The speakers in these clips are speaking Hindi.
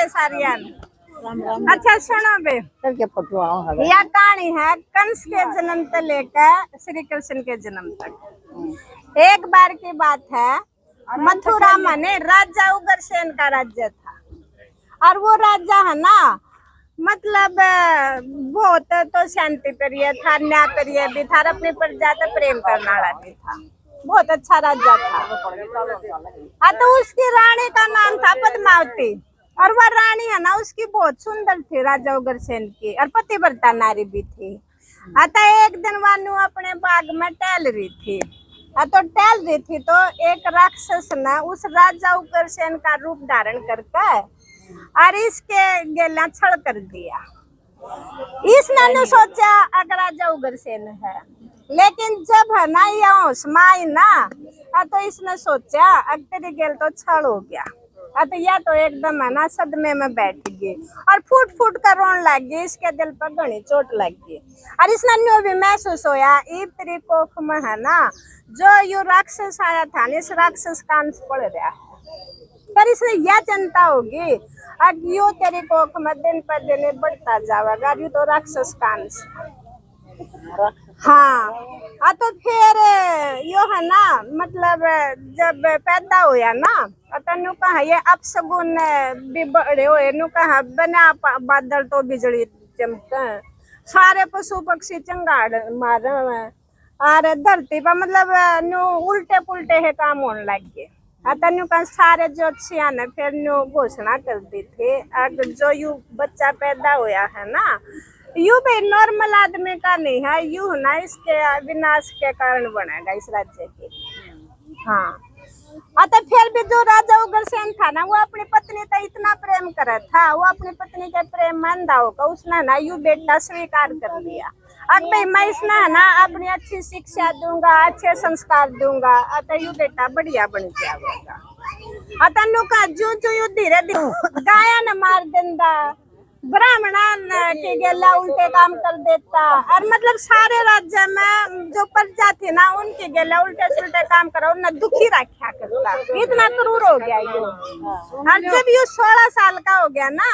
राधे सारियान। अच्छा सुनो बे, यह कहानी है कंस के जन्म से लेकर श्री कृष्ण के जन्म तक। एक बार की बात है, मथुरा में राजा उग्रसेन का राज्य था। और वो राजा है ना, मतलब बहुत तो शांति प्रिय था, न्याय प्रिय भी था, अपनी प्रजा से प्रेम करने वाला भी था। बहुत अच्छा राजा था। हाँ, तो उसकी रानी का नाम था पद्मावती। और वह रानी है ना, उसकी बहुत सुंदर थी, राजा उग्रसेन की, और पतिव्रता नारी भी थी। अतः एक दिन वानु अपने बाग में टहल रही थी। तो टहल रही थी तो एक राक्षस ने उस राजा उग्रसेन का रूप धारण करके और इसके गेला छड़ कर दिया। इसने सोचा अगर राजा उग्रसेन है, लेकिन जब है ना ये होश में आई ना, तो इसने सोचा अगर तेरी गेल तो छड़ हो गया। तो यह तो एकदम है ना सदमे में बैठ गई और फूट फूट कर रोने लग गई। इसके दिल पर घनी चोट लग गई और इसने न्यू भी महसूस होया तेरी कोख में है ना जो यू राक्षस आया था, इस राक्षस का अंश पड़ रहा है। पर इसने यह चिंता होगी अब यू तेरी कोख में दिन पर दिन बढ़ता जाएगा, यू तो राक्षस का अंश। हाँ, तो फिर यो है ना, मतलब जब पैदा होया ना, तनु कहा ये अपशगुन भी बड़े हुए, नु कहा बना बादल तो बिजली चमके, सारे पशु पक्षी चंगाड़ मार और धरती पर मतलब नु उल्टे पुल्टे है काम होने लग गए। तनु का सारे ज्योतिषिया ने फिर नु घोषणा कर दी थी अगर जो यू बच्चा पैदा होया है ना, यू भी नॉर्मल आदमी का नहीं है, यू ना इसके विनाश के कारण बनेगा इस राज्य के। हाँ, तो फिर भी जो राजा उग्रसेन था ना, वो अपनी पत्नी का इतना प्रेम करा था, वो अपनी पत्नी के प्रेम में अंधा होकर उसने ना यू बेटा स्वीकार कर लिया। अब भाई मैं इसने ना अपनी अच्छी शिक्षा दूंगा, अच्छे संस्कार दूंगा, अतः यू बेटा बढ़िया बन जाएगा। तनु का जो जो यू धीरे धीरे गाया न मार देंदा, ब्राह्मण के गेला उल्टे काम कर देता, और मतलब सारे राज्य में जो प्रजा थी ना उनके गेला उल्टे सुल्टे काम करा, उन्हें दुखी रखा करता। इतना क्रूर हो गया ये। और जब ये 16 साल का हो गया ना,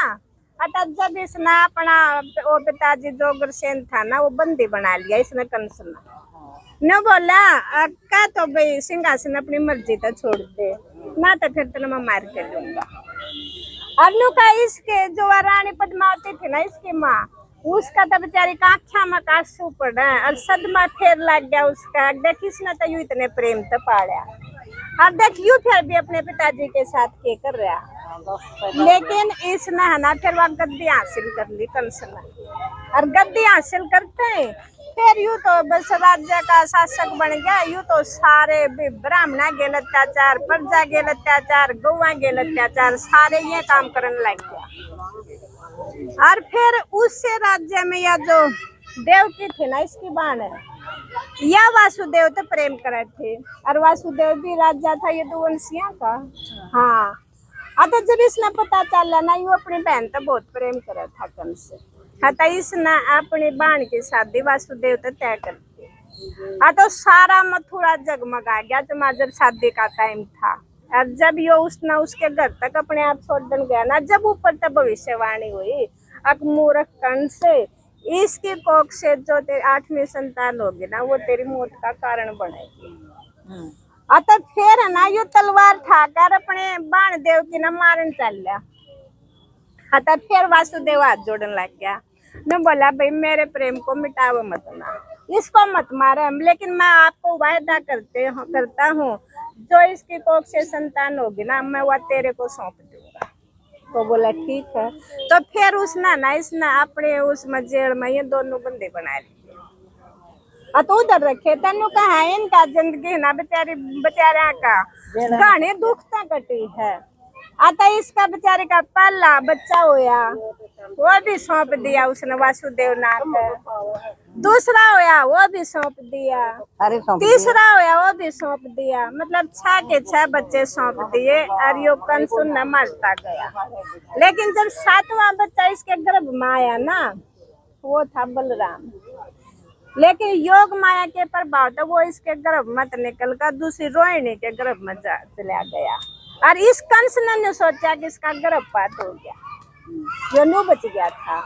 तब जब इसने अपना वो पिताजी जो उग्रसेन था ना वो बंदी बना लिया इसने कंस ने। न बोला का तो भाई सिंहासन अपनी मर्जी तो छोड़ दे ना, तो फिर तेने मैं मार के दूंगा। अब का इसके जो रानी पद्मावती थी ना, इसकी माँ, उसका तो बेचारी का आँखा में आंसू पड़ा और सदमा फेर लग गया उसका। देख इसने तो यू इतने प्रेम तो पाया, अब देख यू फिर भी अपने पिताजी के साथ के कर रहा। लेकिन इसने है ना फिर वह गद्दी हासिल कर ली कंस ने, और गद्दी हासिल करते फिर यू तो बस राज्य का शासक बन गया। यू तो सारे ब्राह्मण गेल अत्याचार, प्रजा गेल अत्याचार, गौवा गेल अत्याचार, सारे ये काम करने लग गया। और फिर उससे राज्य में यह जो देवकी थी ना इसकी बाण है, यह वासुदेव तो प्रेम करे थे, और वासुदेव भी राजा था ये दो वंशिया का। हाँ, तो जब इसने पता चला ना यू अपनी बहन तो बहुत प्रेम करे था कंस से, तो इसने अपनी बहन की शादी वासुदेव तो तय कर दी। तो सारा मथुरा जगमगा गया जब शादी का टाइम था। और जब यो उसने उसके घर तक अपने आप छोड़ने गया ना, जब ऊपर तक भविष्यवाणी हुई अब मूर्ख कंस इसकी कोख से जो 8वीं संतान होगी ना वो तेरी मौत का कारण बनेगी। तो फिर है ना यू तलवार ठाकर अपने बाण देव की न मारन चल गया। तो फिर वासुदेव हाथ जोड़ने लग गया, मैं बोला भाई मेरे प्रेम को मिटाओ मत ना, इसको मत मारे, लेकिन मैं आपको वायदा करता हूँ जो इसकी कोख से संतान होगी ना मैं वह तेरे को सौंप दूंगा। तो बोला ठीक है। तो फिर उसने ना इसने अपने उस जेल में ये दोनों बंदे बना लिए। तो उधर रखे तेनू कहा इनका जिंदगी ना बेचारा का गाने दुखता कटी है। आता इसका बेचारे का पहला बच्चा होया वो भी सौंप दिया उसने वासुदेव नाथ। दूसरा होया वो भी सौंप दिया, तीसरा होया वो भी सौंप दिया, मतलब 6 के 6 बच्चे सौंप दिए। और यो कंस न मरता गया। लेकिन जब 7वां बच्चा इसके गर्भ में आया ना वो था बलराम। लेकिन योग माया के प्रभाव तो वो इसके गर्भ में निकल कर दूसरी रोहिणी के गर्भ में चला गया। और इस कंस ने सोचा कि इसका गर्भपात हो गया। यो नु बच गया था।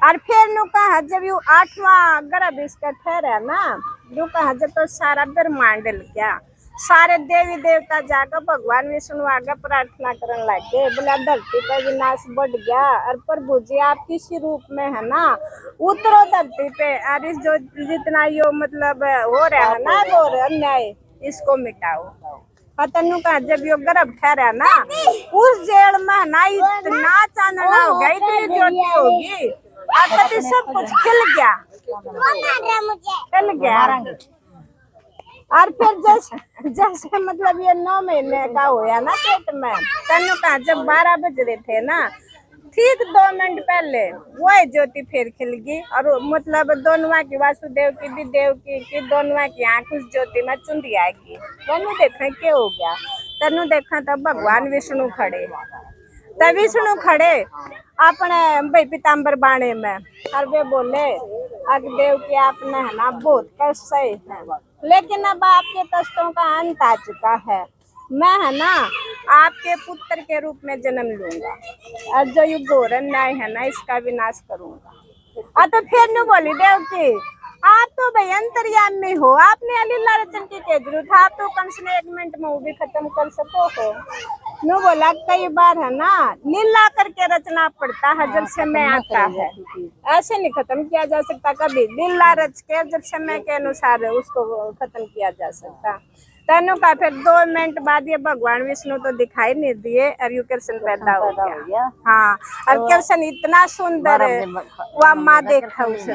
और फिर नु कहा जब यू 8वां गर्भ इसका ठहरा ना, यू कहा जब तो सारा ब्रह्मांड हिल गया, सारे देवी देवता जाकर भगवान विष्णु आगे प्रार्थना करने लगे, बोला धरती पर विनाश बढ़ गया और प्रभु जी आप किसी रूप में है ना उतरो धरती पे, और इस जो जितना यो मतलब हो रहा है ना और अन्याय इसको मिटाओ। तनु का जब यो गर्भ ठहरा ना, उस जेल में ना इतना चांदना हो गया, इतनी ज्योति होगी, और सब कुछ खिल गया, खिल गया। और फिर जैसे जैसे मतलब ये 9 महीने का होया ना पेट में, तनु का जब 12 बज रहे थे ना, ठीक 2 मिनट पहले वही ज्योति फिर खिल गई, और मतलब दोनों की वासुदेव की भी देव की दोनों की आंख उस ज्योति में चुंदी आएगी। तनु देखा क्या हो गया, तनु देखा तब भगवान विष्णु खड़े, तब विष्णु खड़े अपने भाई पीताम्बर बाणे में, और वे बोले अग्निदेव की आपने है ना बहुत कष्ट सहे हैं, लेकिन अब आपके कष्टों का अंत आ चुका है, मैं है ना आपके पुत्र के रूप में जन्म लूंगा, और जो ये घोर अन्याय है ना इसका विनाश करूंगा। तो फिर नु बोली देव की आप तो भाई अंतर्यामी हो, आपने लीला रचन की क्या जरूरत था, आप तो कंस ने 1 मिनट में वो भी खत्म कर सको हो। नु बोला कई बार है ना लीला करके रचना पड़ता है जब समय आता है, ऐसे नहीं खत्म किया जा सकता कभी, लीला रच के जब समय के अनुसार उसको खत्म किया जा सकता। तनु का फिर 2 मिनट बाद ये भगवान विष्णु तो दिखाई नहीं दिए, और यू कृष्ण पैदा हो गया। हाँ, और कृष्ण इतना सुंदर है, वह माँ देखा उसने।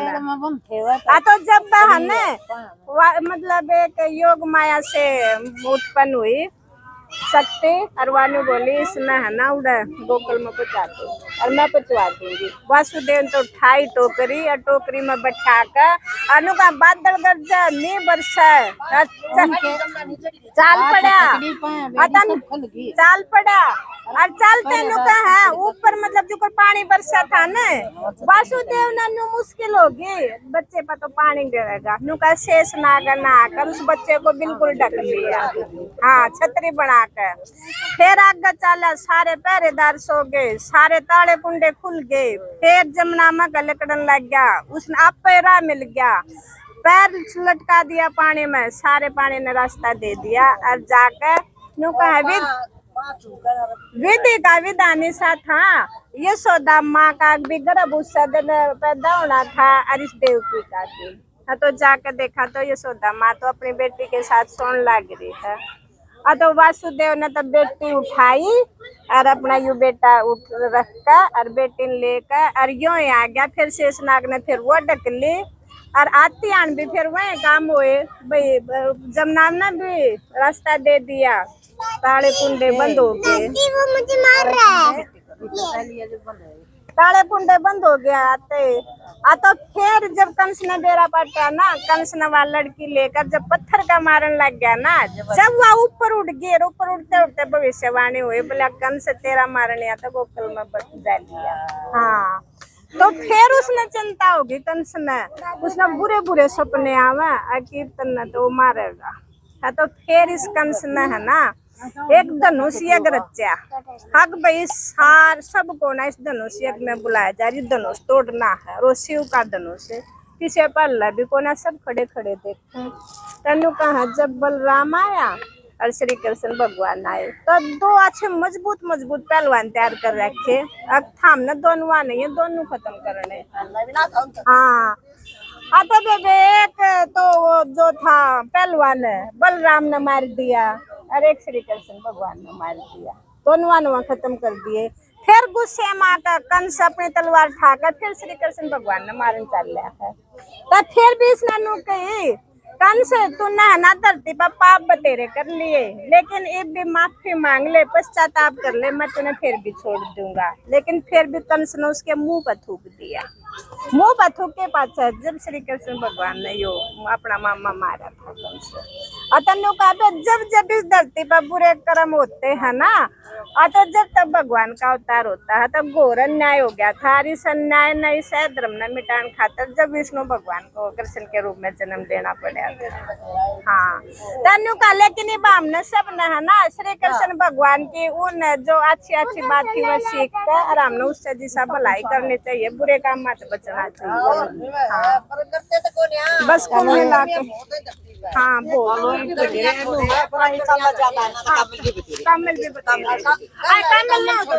तो जब बहन मतलब एक योग माया से उत्पन्न हुई शक्ति, और वानु बोली इसमें है ना उड़ा गोकुल में पहुंचा दो, और मैं पहुंचवा दूंगी। वासुदेव तो उठाई टोकरी, और टोकरी में बैठा कर अनुका बादल गरजा नी बरसा, चाल पड़ा, चाल पड़ा, और चलते नु है ऊपर मतलब जो पानी बरसा था ना, वासुदेव ने नु मुश्किल होगी बच्चे पर तो पानी गिरेगा, नु का शेष नाग ना कर उस बच्चे को बिल्कुल ढक लिया, हाँ छतरी बना कर। फिर आगे चला, सारे पहरेदार सो गए, सारे ताले कुंडे खुल गए, फिर जमुना में गलकड़न लग गया, उसने आप पैरा मिल गया, पैर लटका दिया पानी में, सारे पानी ने रास्ता दे दिया, और जाकर नु कहा विधि का विधान ऐसा था, यशोदा माँ का भी गर्भ उस दिन पैदा होना था, और इस देवकी का भी। तो जाकर देखा तो यशोदा माँ तो अपनी बेटी के साथ सोने लग रही है, तो वासुदेव ने तो बेटी उठाई और अपना यू बेटा उठ रख कर और बेटी लेकर और यूं ही आ गया। फिर शेषनाग ने फिर वो ढक ली और आती आन भी फिर वही काम हुए भाई, जमुना ने भी रास्ता दे दिया, ताले कुंडे बंद हो गए, मुझे मार रहा है, ताले कुंडे बंद हो गया आते। तो फिर जब कंस ने बेरा पाटा ना, कंस ने वाला लड़की लेकर जब पत्थर का मारन लग गया ना, जब वह ऊपर उठ गए, ऊपर उठते उठते भविष्यवाणी हुई, बोला कंस तेरा मारने आता गोकुल में जा लिया। हाँ, तो फिर उसने चिंता होगी कंस ने, उसने बुरे बुरे सपने आवे कीर्तन ने तो मारेगा। तो फिर इस कंस ने है ना एक धनुष यज्ञ रचा, हक भाई सार सबको ना इस धनुष यज्ञ में बुलाया जा रही, धनुष तोड़ना है, और शिव का धनुष है, पीछे पल्ला भी को ना सब खड़े खड़े देखे। तनु कहा जब बलराम आया और श्री कृष्ण भगवान आए तो दो अच्छे मजबूत मजबूत पहलवान तैयार कर रखे, अब थामने दोनों नहीं है, दोनों खत्म करने। हाँ, तो एक तो जो था पहलवान बलराम ने मार दिया और एक श्री कृष्ण भगवान ने मार दिया, दोनों खत्म कर दिए। फिर गुस्से में आकर कंस अपनी तलवार उठाकर फिर श्री कृष्ण भगवान ने मारन चल रहा है। तो फिर भी इसने नु कही कंस तूने ना धरती पर पाप बतेरे कर लिए, लेकिन एक भी माफी मांग ले, पश्चाताप कर ले, मैं तुम्हें फिर भी छोड़ दूंगा। लेकिन फिर भी कंस ने उसके मुंह पर थूक दिया। मुंह पर थूक के पास जब श्री कृष्ण भगवान ने यो अपना मामा मारा था कंस, तन्नू का जब जब इस धरती पर बुरे कर्म होते हैं ना, तो जब तब भगवान का अवतार होता है, तब घोर अन्याय हो गया था। इस अन्याय न इस धर्म न मिटान खातर जब विष्णु भगवान को कृष्ण के रूप में जन्म देना पड़ा था। हाँ, तन्नू का लेकिन ये बामने सब न है ना, श्री कृष्ण भगवान की उन जो अच्छी अच्छी बात की वह सीख कर आराम ने उससे दिशा भलाई करनी चाहिए, बुरे काम मत बचना चाहिए। हाँ, बस कुल मिला के हाँ कामल भी बताइए कामल ना तो